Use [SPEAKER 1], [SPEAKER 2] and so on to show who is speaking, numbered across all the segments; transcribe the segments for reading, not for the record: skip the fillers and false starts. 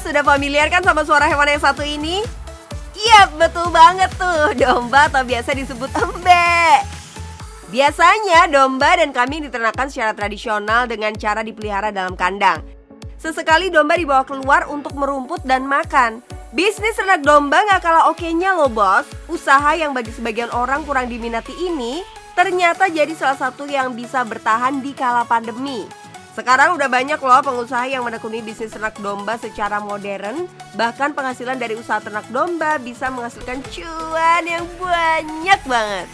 [SPEAKER 1] sudah familiar kan sama suara hewan yang satu ini? Iya, betul banget tuh, domba atau biasa disebut embe. Biasanya domba dan kambing diternakan secara tradisional dengan cara dipelihara dalam kandang. Sesekali domba dibawa keluar untuk merumput dan makan. Bisnis ternak domba gak kalah oke-nya loh bos. Usaha yang bagi sebagian orang kurang diminati ini ternyata jadi salah satu yang bisa bertahan di kala pandemi. Sekarang udah banyak loh pengusaha yang menekuni bisnis ternak domba secara modern. Bahkan penghasilan dari usaha ternak domba bisa menghasilkan cuan yang banyak banget.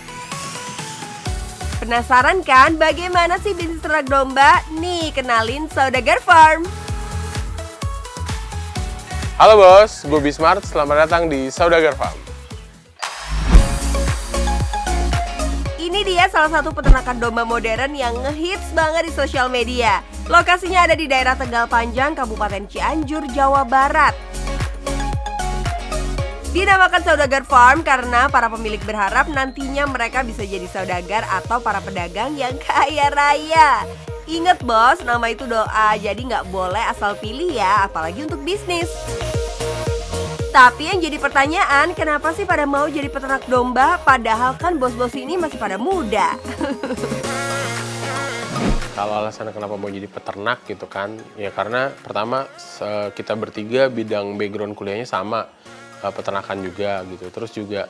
[SPEAKER 1] Penasaran kan bagaimana sih bisnis ternak domba? Nih, kenalin Saudagar Farm.
[SPEAKER 2] Halo bos, gue Bismart, selamat datang di Saudagar Farm.
[SPEAKER 1] Ini dia salah satu peternakan domba modern yang ngehits banget di sosial media. Lokasinya ada di daerah Tegal Panjang, Kabupaten Cianjur, Jawa Barat. Dinamakan Saudagar Farm karena para pemilik berharap nantinya mereka bisa jadi saudagar atau para pedagang yang kaya raya. Ingat bos, nama itu doa, jadi nggak boleh asal pilih ya, apalagi untuk bisnis. Tapi yang jadi pertanyaan, kenapa sih pada mau jadi peternak domba? Padahal kan bos-bos ini masih pada muda.
[SPEAKER 2] Kalau alasan kenapa mau jadi peternak gitu kan, ya karena pertama kita bertiga bidang background kuliahnya sama, peternakan juga gitu. Terus juga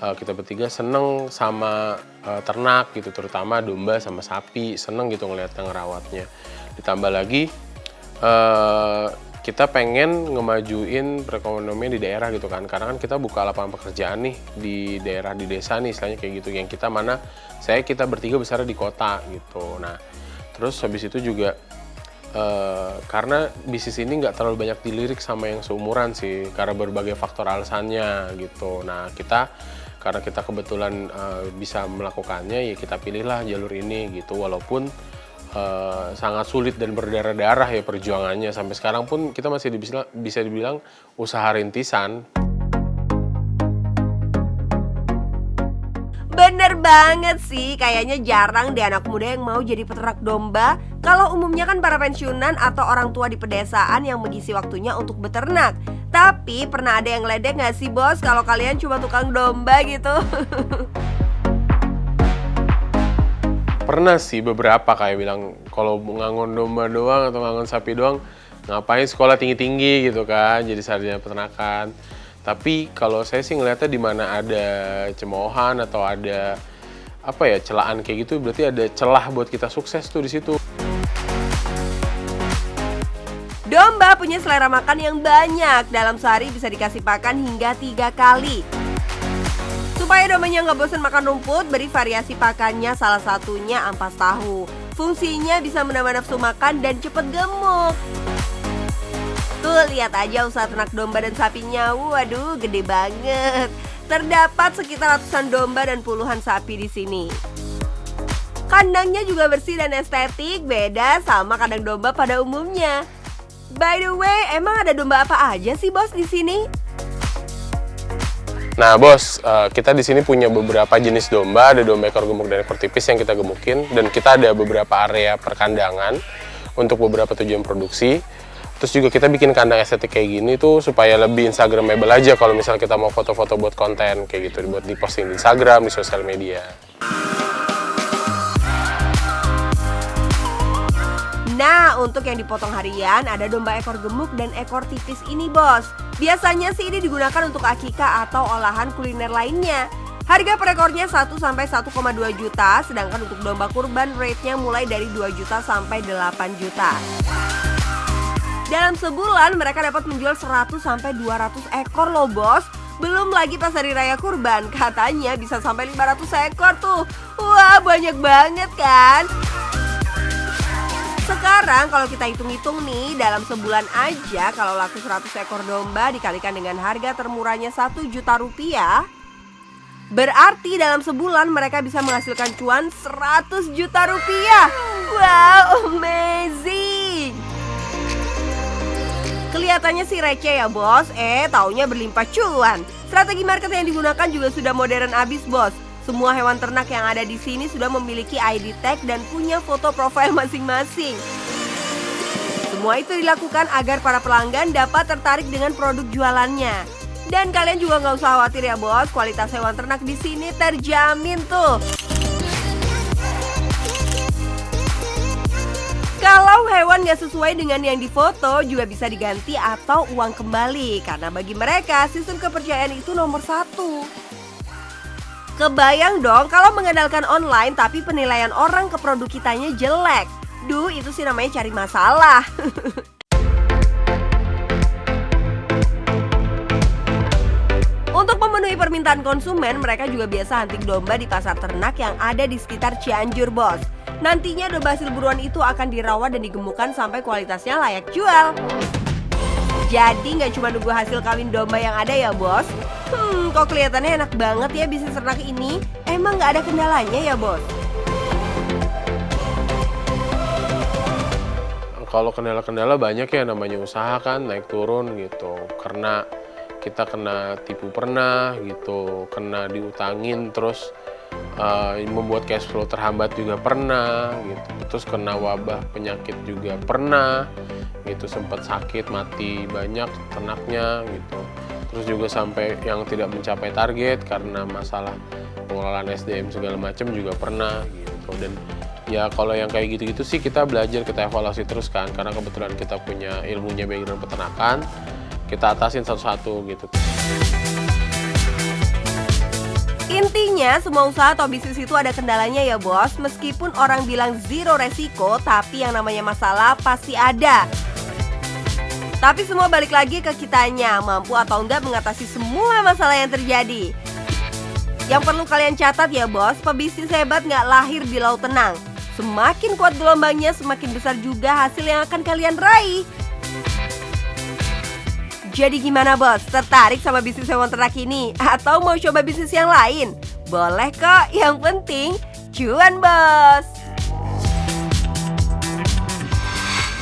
[SPEAKER 2] kita bertiga seneng sama ternak gitu, terutama domba sama sapi, seneng gitu ngeliatnya ngerawatnya. Ditambah lagi kita pengen ngemajuin perekonomian di daerah gitu kan, karena kan kita buka lapangan pekerjaan nih di daerah, di desa nih istilahnya kayak gitu, yang kita kita bertiga besar di kota gitu. Nah terus habis itu juga karena bisnis ini nggak terlalu banyak dilirik sama yang seumuran sih, karena berbagai faktor alasannya gitu. Nah karena kita kebetulan bisa melakukannya, ya kita pilihlah jalur ini gitu, walaupun sangat sulit dan berdarah-darah ya perjuangannya. Sampai sekarang pun kita masih bisa dibilang usaha rintisan.
[SPEAKER 1] Bener banget sih, kayaknya jarang deh anak muda yang mau jadi peternak domba. Kalau umumnya kan para pensiunan atau orang tua di pedesaan yang mengisi waktunya untuk beternak. Tapi pernah ada yang ngeledek gak sih bos kalau kalian cuma tukang domba gitu?
[SPEAKER 2] Pernah sih beberapa kayak bilang kalau ngangon domba doang atau ngangon sapi doang, ngapain sekolah tinggi-tinggi gitu kan, jadi sarjana peternakan. Tapi kalau saya sih ngeliatnya di mana ada cemoohan atau ada celaan kayak gitu, berarti ada celah buat kita sukses tuh di situ.
[SPEAKER 1] Domba punya selera makan yang banyak. Dalam sehari bisa dikasih pakan hingga 3 kali. Supaya dombanya nggak bosan makan rumput, beri variasi pakannya, salah satunya ampas tahu. Fungsinya bisa menambah nafsu makan dan cepet gemuk. Tuh, lihat aja usaha ternak domba dan sapinya. Waduh, gede banget. Terdapat sekitar ratusan domba dan puluhan sapi di sini. Kandangnya juga bersih dan estetik, beda sama kandang domba pada umumnya. By the way, emang ada domba apa aja sih bos di sini?
[SPEAKER 2] Nah bos, kita di sini punya beberapa jenis domba, ada domba ekor gemuk dan ekor tipis yang kita gemukin, dan kita ada beberapa area perkandangan untuk beberapa tujuan produksi. Terus juga kita bikin kandang estetik kayak gini tuh supaya lebih instagramable aja kalau misalnya kita mau foto-foto buat konten kayak gitu, buat diposting di Instagram, di sosial media.
[SPEAKER 1] Nah, untuk yang dipotong harian ada domba ekor gemuk dan ekor tipis ini bos. Biasanya sih ini digunakan untuk akikah atau olahan kuliner lainnya. Harga per ekornya 1 sampai 1,2 juta, sedangkan untuk domba kurban rate-nya mulai dari 2 juta sampai 8 juta. Dalam sebulan mereka dapat menjual 100 sampai 200 ekor loh bos. Belum lagi pas hari raya kurban, katanya bisa sampai 500 ekor tuh. Wah, banyak banget kan? Sekarang kalau kita hitung-hitung nih, dalam sebulan aja kalau laku 100 ekor domba dikalikan dengan harga termurahnya 1 juta rupiah, berarti dalam sebulan mereka bisa menghasilkan cuan 100 juta rupiah. Wow, amazing! Kelihatannya sih receh ya bos, taunya berlimpah cuan. Strategi market yang digunakan juga sudah modern abis bos. Semua hewan ternak yang ada di sini sudah memiliki ID tag dan punya foto profil masing-masing. Semua itu dilakukan agar para pelanggan dapat tertarik dengan produk jualannya. Dan kalian juga nggak usah khawatir ya bos, kualitas hewan ternak di sini terjamin tuh. Kalau hewan nggak sesuai dengan yang difoto juga bisa diganti atau uang kembali. Karena bagi mereka sistem kepercayaan itu nomor 1. Kebayang dong kalau mengandalkan online tapi penilaian orang ke produk kitanya jelek. Duh, itu sih namanya cari masalah. Untuk memenuhi permintaan konsumen, mereka juga biasa hunting domba di pasar ternak yang ada di sekitar Cianjur, bos. Nantinya domba hasil buruan itu akan dirawat dan digemukkan sampai kualitasnya layak jual. Jadi nggak cuma nunggu hasil kawin domba yang ada ya, bos. Kok kelihatannya enak banget ya bisnis ternak ini? Emang nggak ada kendalanya ya, bos?
[SPEAKER 2] Kalau kendala-kendala banyak ya, namanya usaha kan naik turun gitu. Karena kita kena tipu pernah gitu, kena diutangin terus membuat cash flow terhambat juga pernah gitu. Terus kena wabah penyakit juga pernah gitu, sempat sakit mati banyak ternaknya gitu. Terus juga sampai yang tidak mencapai target karena masalah pengelolaan SDM segala macam juga pernah gitu. Dan ya kalau yang kayak gitu-gitu sih kita belajar, kita evaluasi terus kan, karena kebetulan kita punya ilmunya background peternakan, kita atasin satu-satu gitu.
[SPEAKER 1] Intinya semua usaha atau bisnis itu ada kendalanya ya bos. Meskipun orang bilang zero resiko, tapi yang namanya masalah pasti ada. Tapi semua balik lagi ke kitanya, mampu atau enggak mengatasi semua masalah yang terjadi. Yang perlu kalian catat ya bos, pebisnis hebat nggak lahir di laut tenang. Semakin kuat gelombangnya, semakin besar juga hasil yang akan kalian raih. Jadi gimana bos? Tertarik sama bisnis hewan ternak ini? Atau mau coba bisnis yang lain? Boleh kok, yang penting cuan bos!